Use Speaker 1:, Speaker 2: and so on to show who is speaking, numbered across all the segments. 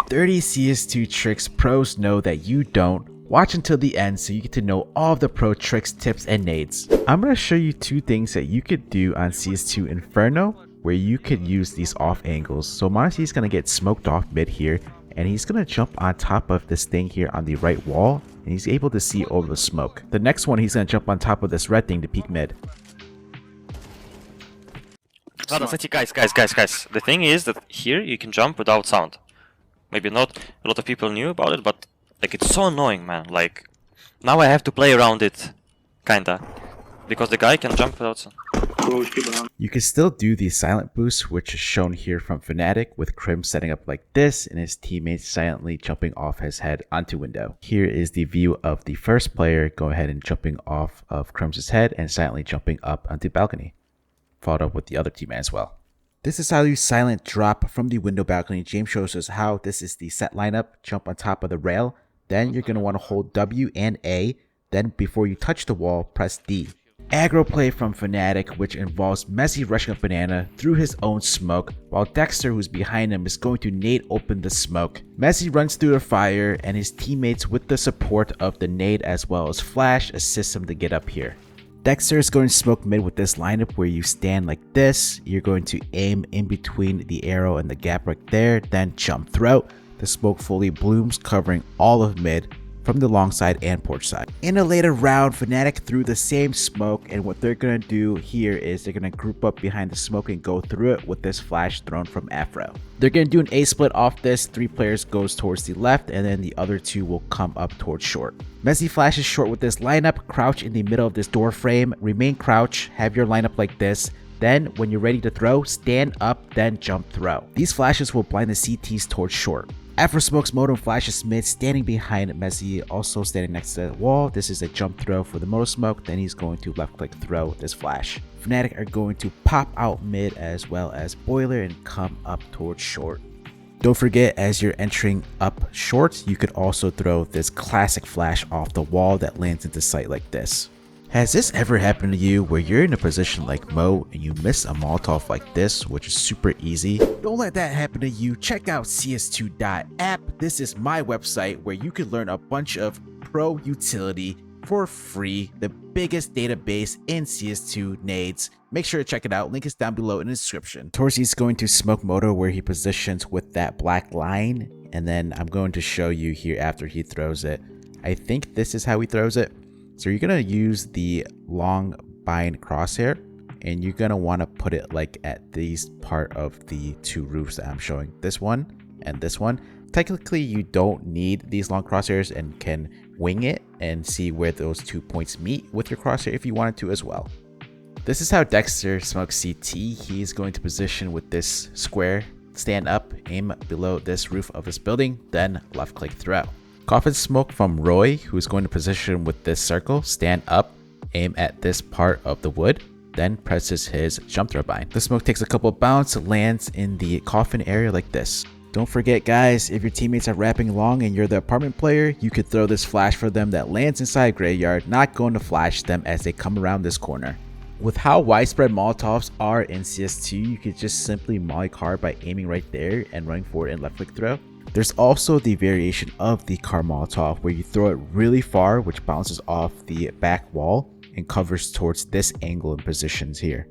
Speaker 1: 30 CS2 tricks pros know that you don't. Watch until the end so you get to know all of the pro tricks, tips, and nades. I'm going to show you two things that you could do on CS2 Inferno where you could use these off angles. So m0NESY is going to get smoked off mid here, and he's going to jump on top of this thing here on the right wall, and he's able to see over the smoke. The next one, he's going to jump on top of this red thing to peek mid.
Speaker 2: Guys. The thing is that here you can jump without sound. Maybe not a lot of people knew about it, but like it's so annoying, man. Like now I have to play around it, kinda, because the guy can jump without sound.
Speaker 1: You can still do the silent boost, which is shown here from Fnatic, with Crim setting up like this and his teammates silently jumping off his head onto window. Here is the view of the first player go ahead and jumping off of Crim's head and silently jumping up onto balcony, followed up with the other teammate as well. This is how you silent drop from the window balcony. James shows us how this is the set lineup. Jump on top of the rail. Then you're going to want to hold W and A. Then before you touch the wall, press D. Aggro play from Fnatic, which involves m0NESY rushing a banana through his own smoke, while Dexter, who's behind him, is going to nade open the smoke. m0NESY runs through the fire, and his teammates, with the support of the nade as well as Flash, assist him to get up here. Dexter is going to smoke mid with this lineup where you stand like this. You're going to aim in between the arrow and the gap right there, then jump throughout. The smoke fully blooms, covering all of mid from the long side and porch side. In a later round, Fnatic threw the same smoke, and what they're going to do here is they're going to group up behind the smoke and go through it with this flash thrown from Afro. They're going to do an A split off this. 3 players goes towards the left, and then the other 2 will come up towards short. m0NESY flashes short with this lineup, crouch in the middle of this door frame, remain crouch, have your lineup like this. Then, when you're ready to throw, stand up, then jump throw. These flashes will blind the CTs towards short. Afro smokes Moto flashes mid, standing behind m0NESY, also standing next to the wall. This is a jump throw for the Moto smoke, then he's going to left click throw this flash. Fnatic are going to pop out mid as well as Boiler and come up towards short. Don't forget, as you're entering up short, you could also throw this classic flash off the wall that lands into sight like this. Has this ever happened to you where you're in a position like Mo and you miss a Molotov like this, which is super easy? Don't let that happen to you. Check out cs2.app. This is my website where you can learn a bunch of pro utility for free, the biggest database in CS2 nades. Make sure to check it out. Link is down below in the description. Torsi is going to smoke Moto where he positions with that black line, and then I'm going to show you here after he throws it. I think this is how he throws it. So you're going to use the long bind crosshair, and you're going to want to put it like at these part of the 2 roofs that I'm showing. This one and this one. Technically, you don't need these long crosshairs and can wing it and see where those 2 points meet with your crosshair if you wanted to as well. This is how Dexter smokes CT. He's going to position with this square, stand up, aim below this roof of this building, then left click throw. Coffin smoke from Roy, who's going to position with this circle, stand up, aim at this part of the wood, then presses his jump throw bind. The smoke takes a couple of bounce, lands in the coffin area like this. Don't forget, guys, if your teammates are rapping long and you're the apartment player, you could throw this flash for them that lands inside graveyard, not going to flash them as they come around this corner. With how widespread Molotovs are in CS2, you could just simply molly car by aiming right there and running forward and left click throw. There's also the variation of the car Molotov where you throw it really far, which bounces off the back wall and covers towards this angle and positions here.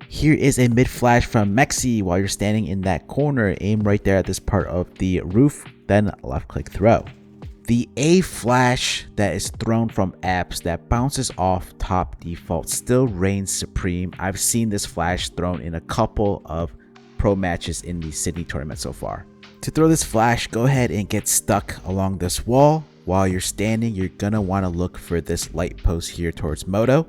Speaker 1: Here is a mid flash from m0NESY while you're standing in that corner. Aim right there at this part of the roof, then left click throw. The A flash that is thrown from apps that bounces off top default still reigns supreme. I've seen this flash thrown in a couple of pro matches in the Sydney tournament so far. To throw this flash, go ahead and get stuck along this wall. While you're standing, you're gonna want to look for this light post here towards Moto.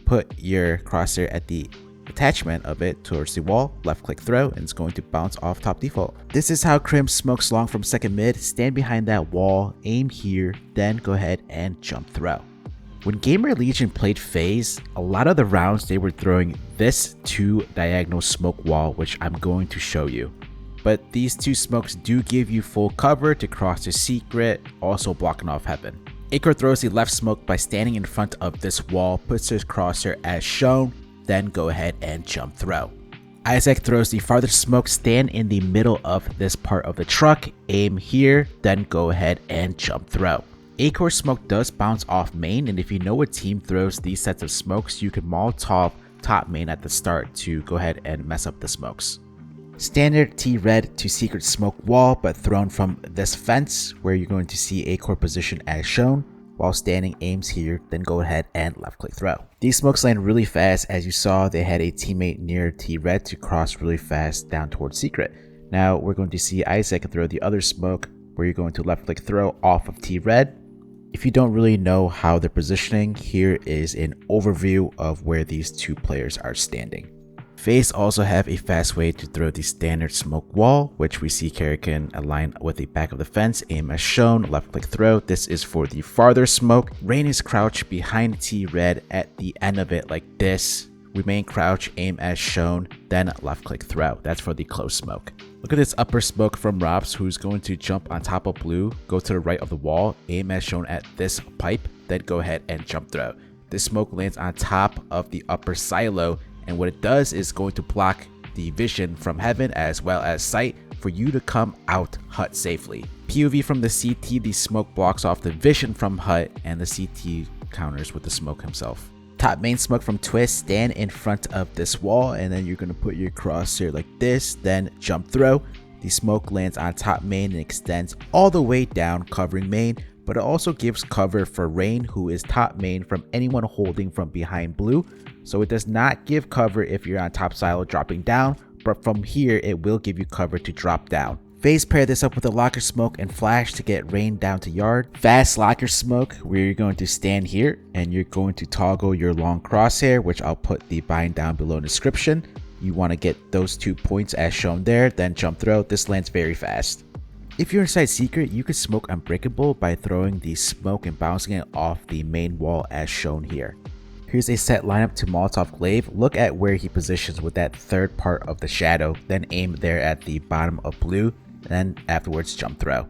Speaker 1: Put your crosshair at the attachment of it towards the wall, left click throw, and it's going to bounce off top default. This is how Crim smokes long from second mid. Stand behind that wall, aim here, then go ahead and jump throw. When Gamer Legion played FaZe, a lot of the rounds they were throwing this 2 diagonal smoke wall, which I'm going to show you. But these 2 smokes do give you full cover to cross the secret, also blocking off heaven. Acre throws the left smoke by standing in front of this wall, puts his crosshair as shown, then go ahead and jump throw. Isaac throws the farthest smoke, stand in the middle of this part of the truck, aim here, then go ahead and jump throw. Acor's smoke does bounce off main, and if you know a team throws these sets of smokes, you can Molotov top main at the start to go ahead and mess up the smokes. Standard T-Red to secret smoke wall, but thrown from this fence where you're going to see Acor position as shown. While standing, aims here, then go ahead and left click throw. These smokes land really fast. As you saw, they had a teammate near T-Red to cross really fast down towards secret. Now we're going to see Isaac throw the other smoke where you're going to left click throw off of T-Red. If you don't really know how they're positioning, here is an overview of where these two players are standing. FaZe also have a fast way to throw the standard smoke wall, which we see Karrigan align with the back of the fence, aim as shown, left click throw. This is for the farther smoke. Rain is crouched behind T-Red at the end of it like this. Remain crouch, aim as shown, then left click throw. That's for the close smoke. Look at this upper smoke from Robs, who's going to jump on top of blue, go to the right of the wall, aim as shown at this pipe, then go ahead and jump throw. This smoke lands on top of the upper silo, and what it does is going to block the vision from heaven as well as sight for you to come out hut safely. POV from the CT, the smoke blocks off the vision from hut, and the CT counters with the smoke himself. Top main smoke from Twist, stand in front of this wall, and then you're going to put your crosshair like this, then jump throw. The smoke lands on top main and extends all the way down, covering main, but it also gives cover for Rain, who is top main, from anyone holding from behind blue. So it does not give cover if you're on top silo dropping down, but from here it will give you cover to drop down. FaZe pair this up with a locker smoke and flash to get Rain down to yard. Fast locker smoke where you're going to stand here and you're going to toggle your long crosshair, which I'll put the bind down below in the description. You want to get those 2 points as shown there, then jump throw. This lands very fast. If you're inside secret, you can smoke unbreakable by throwing the smoke and bouncing it off the main wall as shown here. Here's a set lineup to Molotov Glaive. Look at where he positions with that third part of the shadow, then aim there at the bottom of blue, then afterwards jump throw.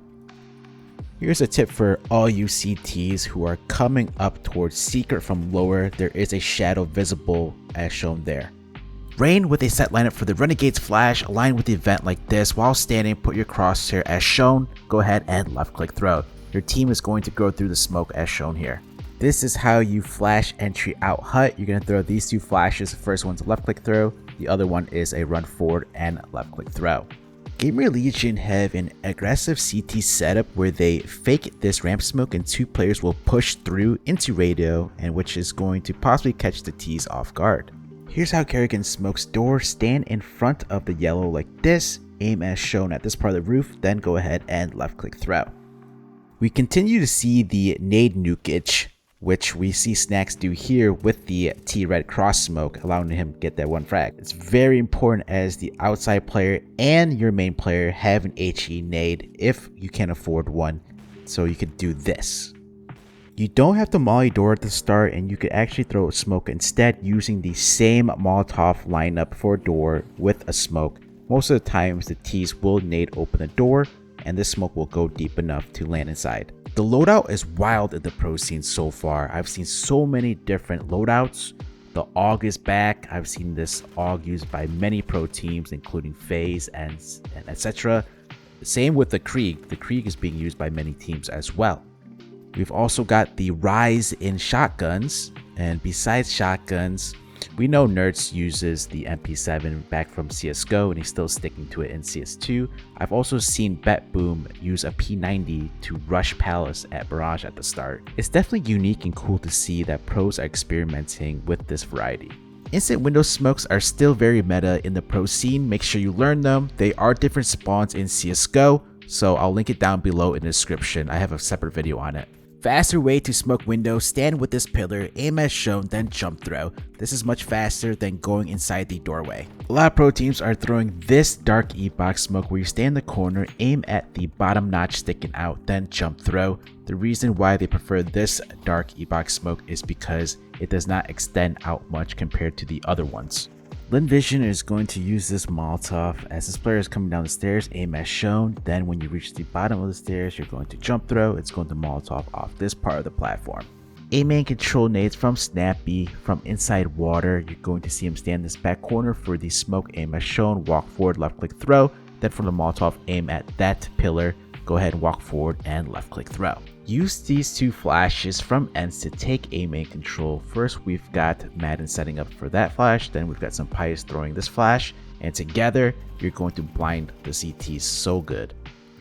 Speaker 1: Here's a tip for all you CTs who are coming up towards secret from lower. There is a shadow visible as shown there. Rain with a set lineup for the Renegade's flash, align with the event like this. While standing, put your crosshair as shown, go ahead and left click throw. Your team is going to go through the smoke as shown here. This is how you flash entry out hut. You're going to throw these 2 flashes. The first one's a left click throw, the other one is a run forward and left click throw. Gamer Legion have an aggressive CT setup where they fake this ramp smoke and 2 players will push through into radio, and which is going to possibly catch the T's off guard. Here's how Karrigan smokes door, stand in front of the yellow like this, aim as shown at this part of the roof, then go ahead and left click throw. We continue to see the nade nukage, which we see Snacks do here with the T-Red cross smoke, allowing him to get that 1 frag. It's very important as the outside player and your main player have an HE nade if you can afford one, so you could do this. You don't have to molly door at the start, and you could actually throw a smoke instead using the same Molotov lineup for door with a smoke. Most of the times the T's will nade open the door, and this smoke will go deep enough to land inside. The loadout is wild in the pro scene so far. I've seen so many different loadouts. The AUG is back. I've seen this AUG used by many pro teams, including FaZe and etc. Same with the Krieg. The Krieg is being used by many teams as well. We've also got the rise in shotguns, and besides shotguns, we know Nerds uses the MP7 back from CSGO and he's still sticking to it in CS2. I've also seen BetBoom use a P90 to rush Palace at Barrage at the start. It's definitely unique and cool to see that pros are experimenting with this variety. Instant window smokes are still very meta in the pro scene. Make sure you learn them. They are different spawns in CSGO, so I'll link it down below in the description. I have a separate video on it. Faster way to smoke window, stand with this pillar, aim as shown, then jump throw. This is much faster than going inside the doorway. A lot of pro teams are throwing this dark E-box smoke where you stay in the corner, aim at the bottom notch sticking out, then jump throw. The reason why they prefer this dark E-box smoke is because it does not extend out much compared to the other ones. LinVision is going to use this Molotov as this player is coming down the stairs, aim as shown. Then when you reach the bottom of the stairs, you're going to jump throw. It's going to Molotov off this part of the platform. A-main control nades from Snappy. From inside water, you're going to see him stand in this back corner for the smoke aim as shown, walk forward, left click throw. Then from the Molotov, aim at that pillar, go ahead and walk forward and left click throw. Use these two flashes from ends to take A-main control. First we've got Madden setting up for that flash, then we've got some Pius throwing this flash, and together you're going to blind the CTs so good.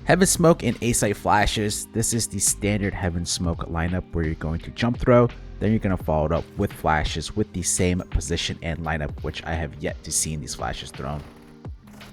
Speaker 1: Heaven Smoke and A-site flashes. This is the standard Heaven Smoke lineup where you're going to jump throw, then you're going to follow it up with flashes with the same position and lineup, which I have yet to see these flashes thrown.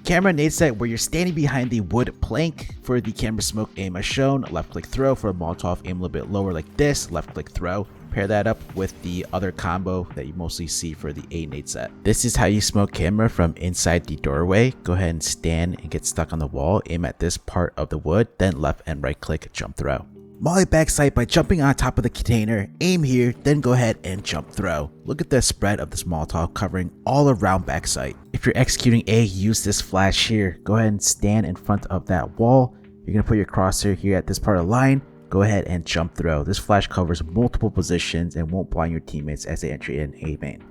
Speaker 1: Camera nade set where you're standing behind the wood plank for the camera smoke aim as shown, left click throw. For a Molotov aim a little bit lower like this, left click throw. Pair that up with the other combo that you mostly see for the A nade set. This is how you smoke camera from inside the doorway. Go ahead and stand and get stuck on the wall, aim at this part of the wood, then left and right click jump throw. Molly backside by jumping on top of the container, aim here, then go ahead and jump throw. Look at the spread of this Molotov covering all around backside. If you're executing A, use this flash here. Go ahead and stand in front of that wall. You're going to put your crosshair here at this part of the line. Go ahead and jump throw. This flash covers multiple positions and won't blind your teammates as they enter in A main.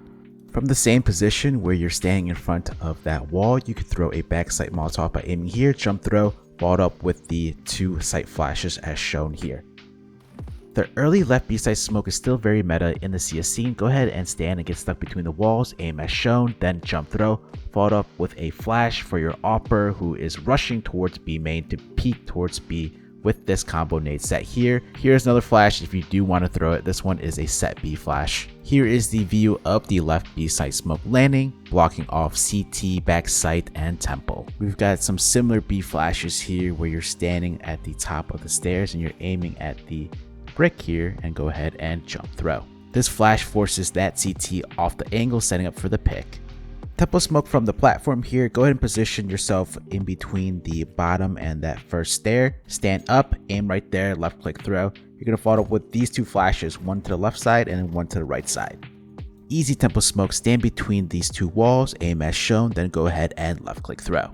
Speaker 1: From the same position where you're standing in front of that wall, you can throw a backside Molotov by aiming here, jump throw, followed up with the two sight flashes as shown here. The early left B-side smoke is still very meta in the CS scene. Go ahead and stand and get stuck between the walls, aim as shown, then jump throw, followed up with a flash for your Opper who is rushing towards B main to peek towards B with this combo nade set here. Here's another flash if you do want to throw it. This one is a set B flash. Here is the view of the left B side smoke landing, blocking off CT, back sight, and temple. We've got some similar B flashes here where you're standing at the top of the stairs and you're aiming at the brick here and go ahead and jump throw. This flash forces that CT off the angle, setting up for the pick. Temple smoke from the platform here. Go ahead and position yourself in between the bottom and that first stair. Stand up, aim right there, left click throw. You're going to follow up with these two flashes, one to the left side and then one to the right side. Easy temple smoke, stand between these two walls, aim as shown, then go ahead and left click throw.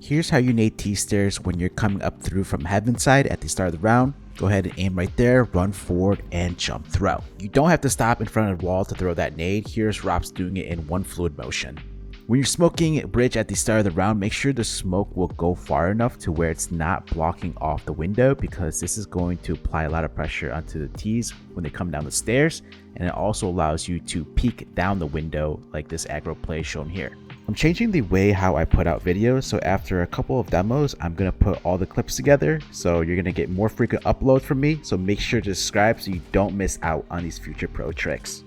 Speaker 1: Here's how you nade T-stairs when you're coming up through from heaven side at the start of the round. Go ahead and aim right there, run forward, and jump throw. You don't have to stop in front of the wall to throw that nade. Here's Rops doing it in one fluid motion. When you're smoking bridge at the start of the round, make sure the smoke will go far enough to where it's not blocking off the window, because this is going to apply a lot of pressure onto the T's when they come down the stairs, and it also allows you to peek down the window like this aggro play shown here. I'm changing the way how I put out videos, so after a couple of demos, I'm going to put all the clips together, so you're going to get more frequent uploads from me, so make sure to subscribe so you don't miss out on these future pro tricks.